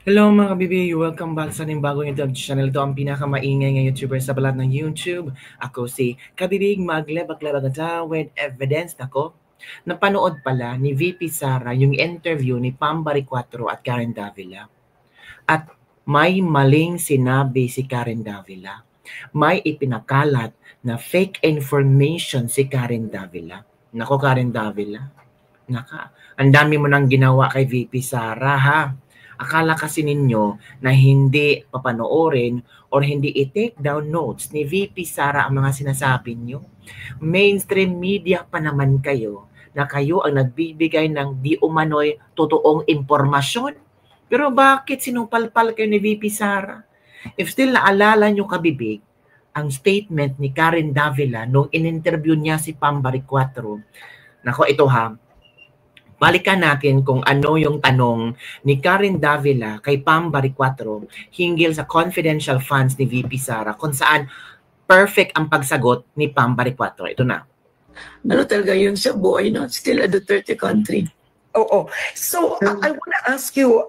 Hello mga kabibi! Welcome back sa ating bagong YouTube channel. Ito ang pinakamaingay ng YouTuber sa balat ng YouTube. Ako si Kabibig Maglebak-Lebagata with evidence. Ako, napanood pala ni VP Sara yung interview ni Pambari 4 at Karen Davila. At may maling sinabi si Karen Davila. May ipinakalat na fake information si Karen Davila. Nako Karen Davila, ang dami mo nang ginawa kay VP Sara ha. Akala kasi ninyo na hindi papanoorin or hindi i-take down notes ni VP Sara ang mga sinasabi nyo. Mainstream media pa naman kayo na kayo ang nagbibigay ng di umano'y totoong impormasyon. Pero bakit sinupalpal kayo ni VP Sara? If still naalala nyo kabibig, ang statement ni Karen Davila nung in-interview niya si Pambari 4. Nako, ito ha. Balikan natin kung ano yung tanong ni Karen Davila kay Pambari 4 hinggil sa confidential funds ni VP Sara kung saan perfect ang pagsagot ni Pambari 4. Ito na. Ano talaga yun sa buhay, no? Still a Duterte country. Oh. So I want to ask you,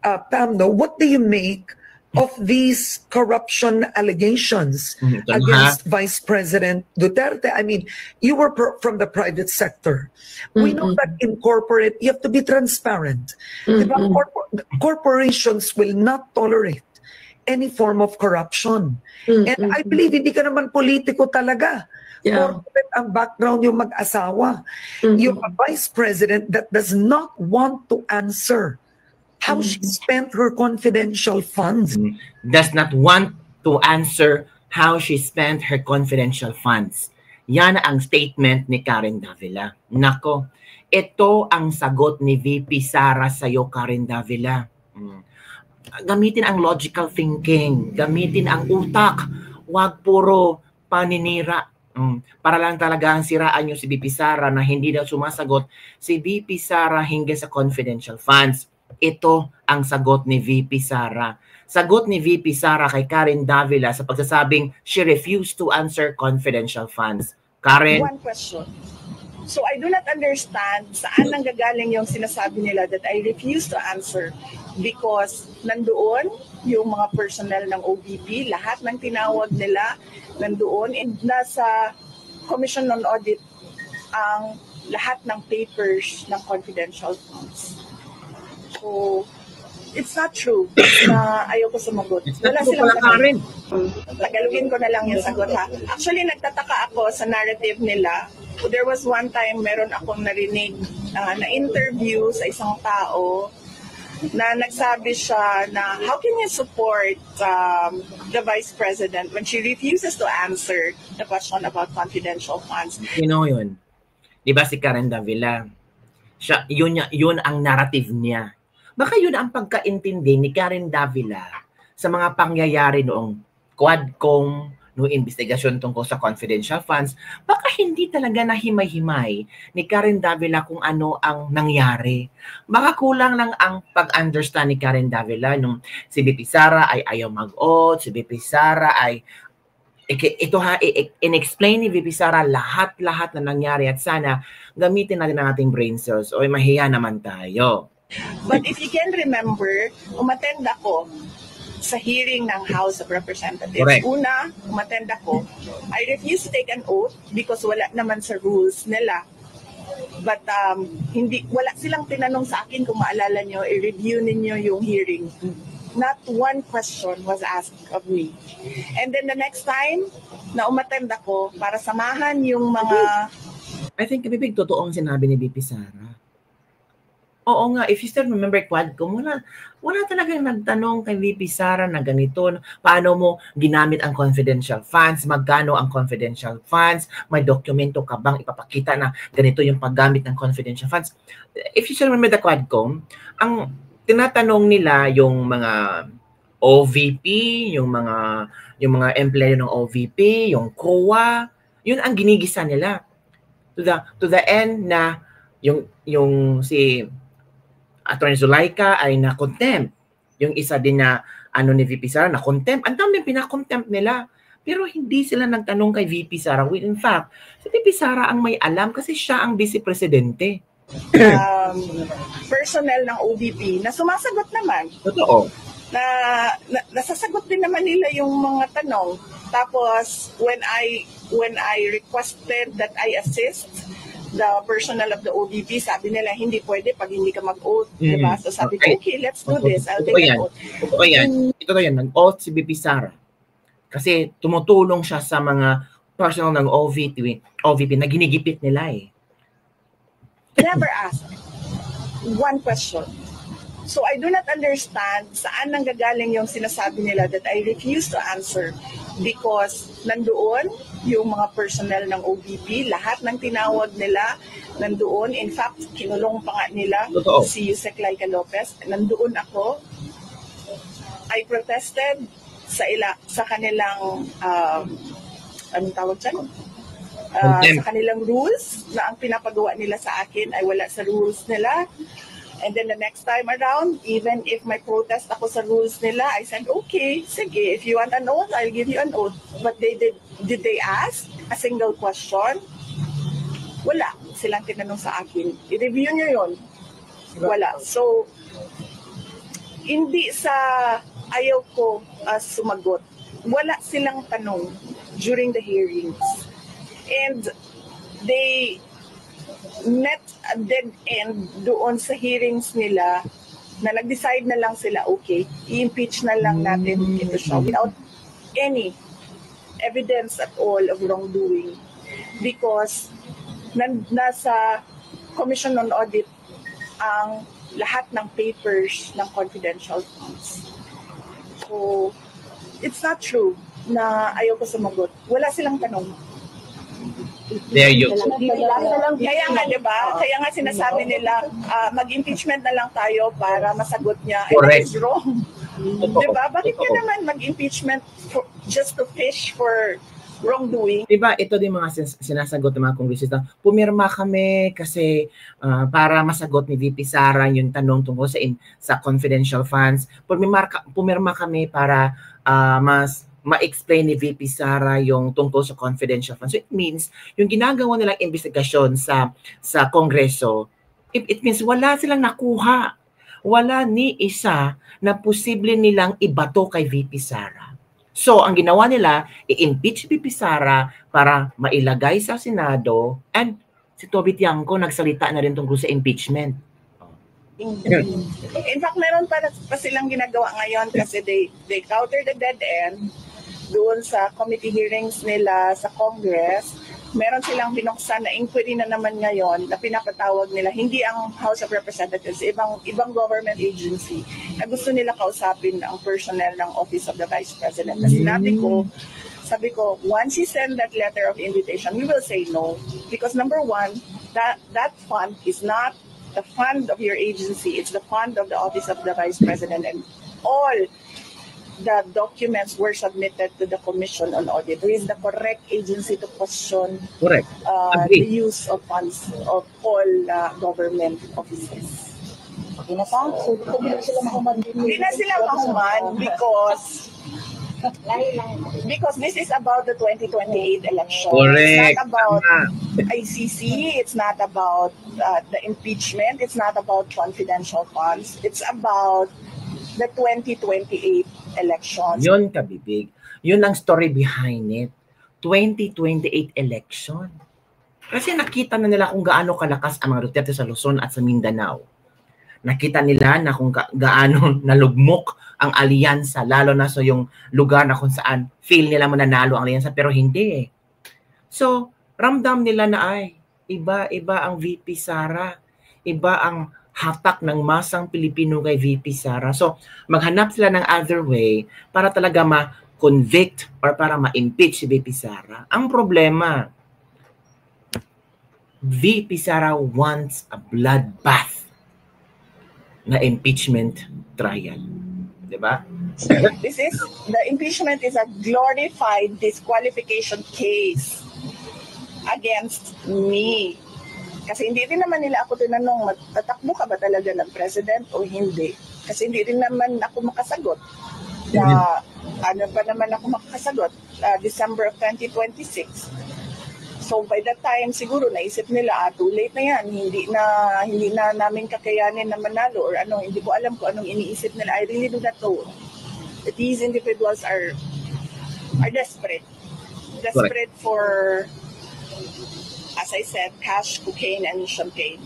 Pam, no, what do you make of these corruption allegations against Vice President Duterte? I mean, you were from the private sector. We know that in corporate, you have to be transparent. Corporations will not tolerate any form of corruption. And I believe hindi ka naman politiko talaga. Corporate ang background yung mag-asawa. Yung vice president that does not want to answer how she spent her confidential funds. Does not want to answer how she spent her confidential funds. Yan ang statement ni Karen Davila. Nako, ito ang sagot ni VP Sara sa'yo, Karen Davila. Gamitin ang logical thinking. Gamitin ang utak. Huwag puro paninira. Para lang talaga ang siraan nyo si VP Sara na hindi daw sumasagot si VP Sara hinggil sa confidential funds. Ito ang sagot ni VP Sara. Sagot ni VP Sara kay Karen Davila sa pagsasabing she refused to answer confidential funds. Karen? One question. So I do not understand saan nanggagaling yung sinasabi nila that I refuse to answer because nandoon yung mga personnel ng OVP, lahat ng tinawag nila nandoon, and nasa Commission on Audit ang lahat ng papers ng confidential funds. So, it's not true na ayoko sumagot. Wala silang sagot. Tagalogin ko na lang yung sagot ha. Actually, nagtataka ako sa narrative nila. There was one time, meron akong narinig na interview sa isang tao na nagsabi siya na how can you support the Vice President when she refuses to answer the question about confidential funds? You know yun. Diba si Karen Davila? Siya, yun ang narrative niya. Baka yun ang pagkaintindi ni Karen Davila sa mga pangyayari noong Quadcom, noong investigasyon tungkol sa confidential funds. Baka hindi talaga nahimay-himay ni Karen Davila kung ano ang nangyari. Baka kulang lang ang pag-understand ni Karen Davila nung si VP Sara ay ayaw mag-oath, si VP Sara ay in-explain ni VP Sara lahat-lahat na nangyari at sana gamitin natin ang ating brain cells o mahiya naman tayo. But if you can remember, umattend ako sa hearing ng House of Representatives. Correct. Una, umattend ako. I refused to take an oath because wala naman sa rules nila. But wala silang tinanong sa akin kung maalala nyo, i-review ninyo yung hearing. Not one question was asked of me. And then the next time na umattend ako para samahan yung mga... I think kabibig totoong sinabi ni VP Sara. Oo nga, if you still remember Quadcom, wala talagang nagtanong kay VP Sara na ganito, paano mo ginamit ang confidential funds, magkano ang confidential funds, may dokumento ka bang ipapakita na ganito yung paggamit ng confidential funds. If you still remember the Quadcom, ang tinatanong nila yung mga OVP, yung mga empleyado ng OVP, yung COA, yun ang ginigisa nila. To the end na yung si Attorney Zulaika ay na-contempt. Yung isa din na ni VP Sara na-contempt. Ang dami pina-contempt nila. Pero hindi sila nagtanong kay VP Sara. In fact, si VP Sara ang may alam kasi siya ang vice presidente. personnel ng OVP na sumasagot naman. Totoo. Nasasagot din naman nila yung mga tanong. Tapos when I requested that I assist the personnel of the OVP, sabi nila hindi pwede pag hindi ka mag-oath, diba? So sabi ko, okay, let's do this. I'll take an oath. Totoo yan. Ito na yan, nag-oath si VP Sara. Kasi tumutulong siya sa mga personnel ng OVP na ginigipit nila eh. Never ask one question. So I do not understand saan nanggagaling yung sinasabi nila that I refuse to answer because nandoon yung mga personnel ng OVP, lahat ng tinawag nila nandoon. In fact, kinulong pa nga nila si Yusek Laika Lopez. Nandoon ako. I protested sa kanilang anong tawag dyan? Sa kanilang rules na ang pinapagawa nila sa akin ay wala sa rules nila. And then the next time around, even if may protest ako sa rules nila, I said, okay, sige, if you want an oath, I'll give you an oath. But did they ask a single question? Wala. Silang tinanong sa akin. I-review nyo yun. Wala. So, hindi sa ayaw ko sumagot. Wala silang tanong during the hearings. And they met a dead end doon sa hearings nila na nag-decide na lang sila, okay, i-impeach na lang natin ito siya without any evidence at all of wrongdoing because nasa Commission on Audit ang lahat ng papers ng confidential funds. So, it's not true na ayaw ko sumagot. Wala silang tanong. There you go. Kaya nga, diba? Kaya nga sinasabi nila, mag-impeachment na lang tayo para masagot niya. Correct. And that is wrong. Diba? Bakit ka naman mag-impeachment just to fish for wrongdoing? Diba, ito din mga sinasagot ng mga kongresista. Pumirma kami kasi para masagot ni VP Sara yung tanong tungkol sa confidential funds. Pumirma kami para ma-explain ni VP Sara yung tungkol sa confidential funds. So it means, yung ginagawa nilang investigasyon sa Kongreso, it means wala silang nakuha. Wala ni isa na posible nilang ibato kay VP Sara. So, ang ginawa nila, i-impeach VP Sara para mailagay sa Senado, and si Toby Tiangco nagsalita na rin tungkol sa impeachment. In fact, meron pa silang ginagawa ngayon kasi they counter the dead end doon sa committee hearings nila sa Congress. Meron silang binuksan na inquiry na naman ngayon na pinapatawag nila, hindi ang House of Representatives, ibang government agency na gusto nila kausapin ang personnel ng Office of the Vice President. Na sabi ko, once you send that letter of invitation, we will say no. Because number one, that fund is not the fund of your agency, it's the fund of the Office of the Vice President, and all the documents were submitted to the Commission on Audit. Who is the correct agency to question the use of funds of all government offices. Hindi na sila mahuman because this is about the 2028 election. Correct. It's not about ICC, it's not about the impeachment, it's not about confidential funds, it's about the 2028 elections. Yun kabibig. Yun ang story behind it. 2028 election. Kasi nakita na nila kung gaano kalakas ang mga Duterte sa Luzon at sa Mindanao. Nakita nila na kung gaano nalugmok ang alyansa, lalo na sa yung lugar na kung saan feel nila mananalo ang alyansa, pero hindi eh. So, ramdam nila na ay, iba ang VP Sara, iba ang hatak ng masang Pilipino kay VP Sara. So, maghanap sila ng other way para talaga ma-convict or para ma-impeach si VP Sara. Ang problema, VP Sara wants a bloodbath na impeachment trial. Diba? The impeachment is a glorified disqualification case against me. Kasi hindi rin naman nila ako tinanong, tatakbo ka ba talaga ng president o hindi? Kasi hindi rin naman ako makasagot. Ano pa naman ako makasagot? December of 2026. So by that time, siguro naisip nila, too late na yan, hindi na namin kakayanin na manalo or ano, hindi ko alam kung anong iniisip nila. I really do not know. But these individuals are desperate. Desperate for, as I said, cash, cocaine, and champagne.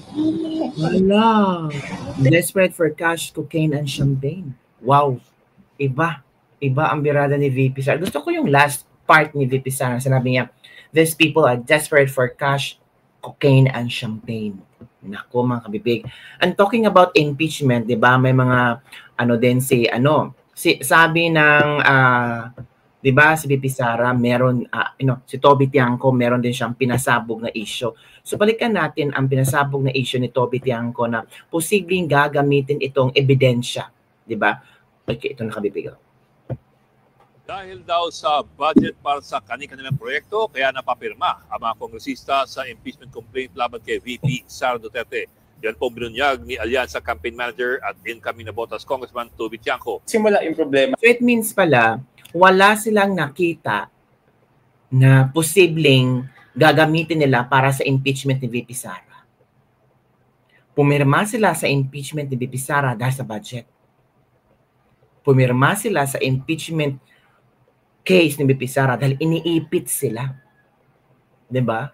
Wala. Desperate for cash, cocaine, and champagne. Wow. Iba ang birada ni VP Sara. Gusto ko yung last part ni VP Sara. Sinabi niya, these people are desperate for cash, cocaine, and champagne. Nako, mga kabibig. And talking about impeachment, di ba, may mga, sabi ng, di ba, si VP Sara, meron, si Toby Tiangco, meron din siyang pinasabog na issue. So, balikan natin ang pinasabog na issue ni Toby Tiangco na posibleng gagamitin itong ebidensya. Di ba? Okay, ito nakabibigaw. Dahil daw sa budget para sa kanilang proyekto, kaya napapirma ang mga kongresista sa impeachment complaint laban kay VP Sara Duterte. Yan po binunyag ni Alyansa Campaign Manager at incoming na Botas Congressman Toby Tiangco. Simula yung problema. So it means pala, wala silang nakita na posibleng gagamitin nila para sa impeachment ni VP Sara. Pumirma sila sa impeachment ni VP Sara dahil sa budget. Pumirma sila sa impeachment case ni VP Sara dahil iniipit sila. 'Di ba?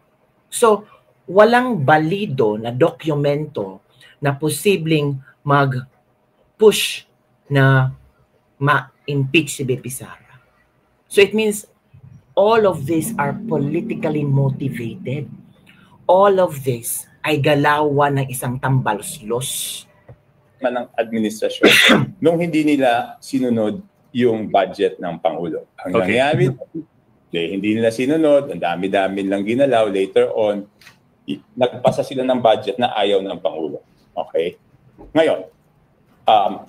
So, walang balido na dokumento na posibleng mag-push na ma-impeach si VP Sara. So it means all of these are politically motivated. All of this ay galawan ng isang tambalos-los ng administrasyon nung hindi nila sinunod yung budget ng Pangulo. Ang nangyari, hindi nila sinunod, ang dami-dami lang ginalaw. Later on, nagpasa sila ng budget na ayaw ng Pangulo. Okay? Ngayon,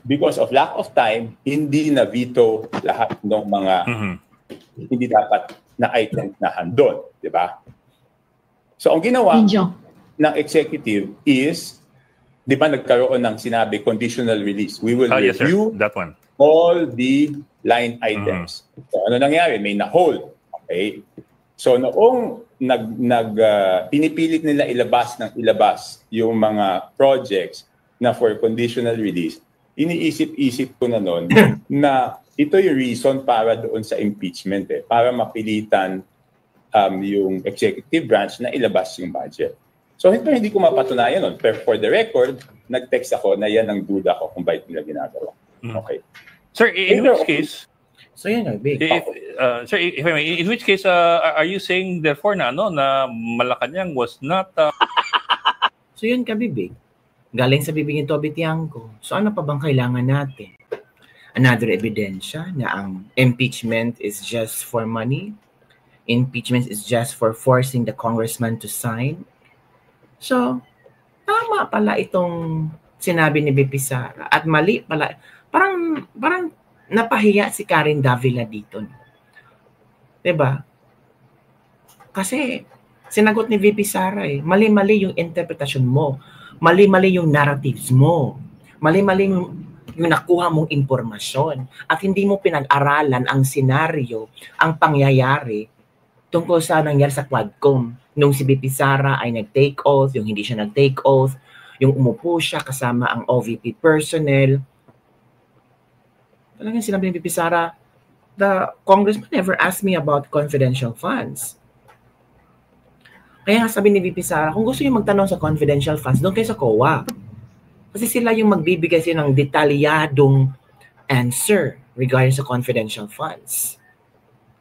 because of lack of time, hindi na veto lahat ng mga hindi dapat na item na handon. Diba? So, ang ginawa ng executive is, di ba nagkaroon ng sinabi conditional release. We will review that one. All the line items. So, ano nangyari? May na-hold. Okay? So, noong pinipilit nila ilabas yung mga projects na for conditional release, iniisip-isip ko na noon na ito yung reason para doon sa impeachment para mapilitan yung executive branch na ilabas yung budget. So, hindi ko mapatunayan nun. Pero for the record, nag-text ako na yan ang duda ko kung bakit nila ginagawa. Okay. Sir, in which case, so yan big. Sir, if I may, in which case, are you saying therefore na Malacanang was not... So yun kabibig. Galing sa bibig ni Toby Tiangco. So ano pa bang kailangan natin? Another ebidensya na ang impeachment is just for money? Impeachment is just for forcing the congressman to sign? So, tama pala itong sinabi ni VP Sara. At mali pala. Parang napahiya si Karen Davila dito. Diba? Kasi sinagot ni VP Sara mali-mali yung interpretasyon mo. Mali-mali yung narratives mo. Mali-mali yung nakuha mong impormasyon. At hindi mo pinag-aralan ang senaryo, ang pangyayari tungkol sa nangyari sa Quadcom. Nung si VP Sara ay nag-take oath, yung hindi siya nag-take oath, yung umupo siya kasama ang OVP personnel. Talagang sinabi ni VP Sara, the congressman never asked me about confidential funds. Kaya nga sabi ni VP Sara, kung gusto niyo magtanong sa confidential funds, doon kayo sa COA. Kasi sila yung magbibigay sila ng detalyadong answer regarding sa confidential funds.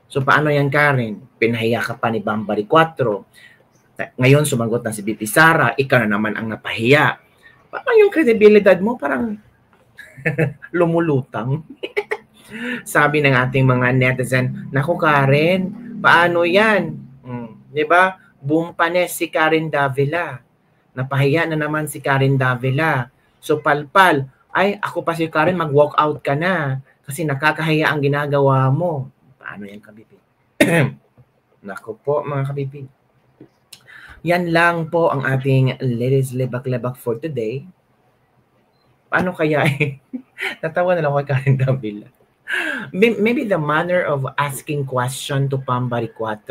So paano yan, Karen? Pinahiya ka pa ni Bambari 4. Ngayon sumagot na si VP Sara, ikaw na naman ang napahiya. Parang yung credibility mo parang lumulutang. Sabi ng ating mga netizen, naku Karen, paano yan? Di ba? Bumpanes si Karen Davila. Napahiya na naman si Karen Davila. So palpal, ay ako pa si Karen, mag-walk out ka na. Kasi nakakahiya ang ginagawa mo. Paano yan, kabibig? Naku po, mga kabibig. Yan lang po ang ating Ladies Lebak-Lebak for today. Paano kaya Natawa na lang ako kay Karen Davila. Maybe the manner of asking question to Pambari 4,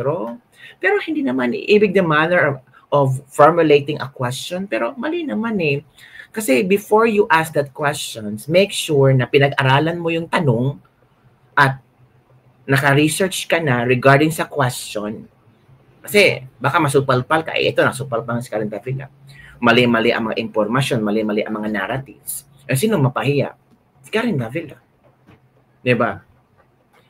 pero hindi naman ibig the manner of formulating a question, pero mali naman eh. Kasi before you ask that questions, make sure na pinag-aralan mo yung tanong at naka-research ka na regarding sa question. Kasi baka masupalpal ka, ito nasupalpal si Karen Davila. Mali-mali ang mga impormasyon, mali-mali ang mga narratives. Sino mapahiya? Si Karen Davila. Diba?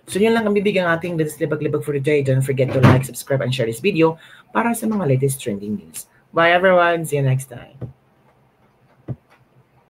So yun lang ang bibigyan ating Let's Libag-Libag for today. Don't forget to like, subscribe, and share this video para sa mga latest trending news. Bye everyone! See you next time!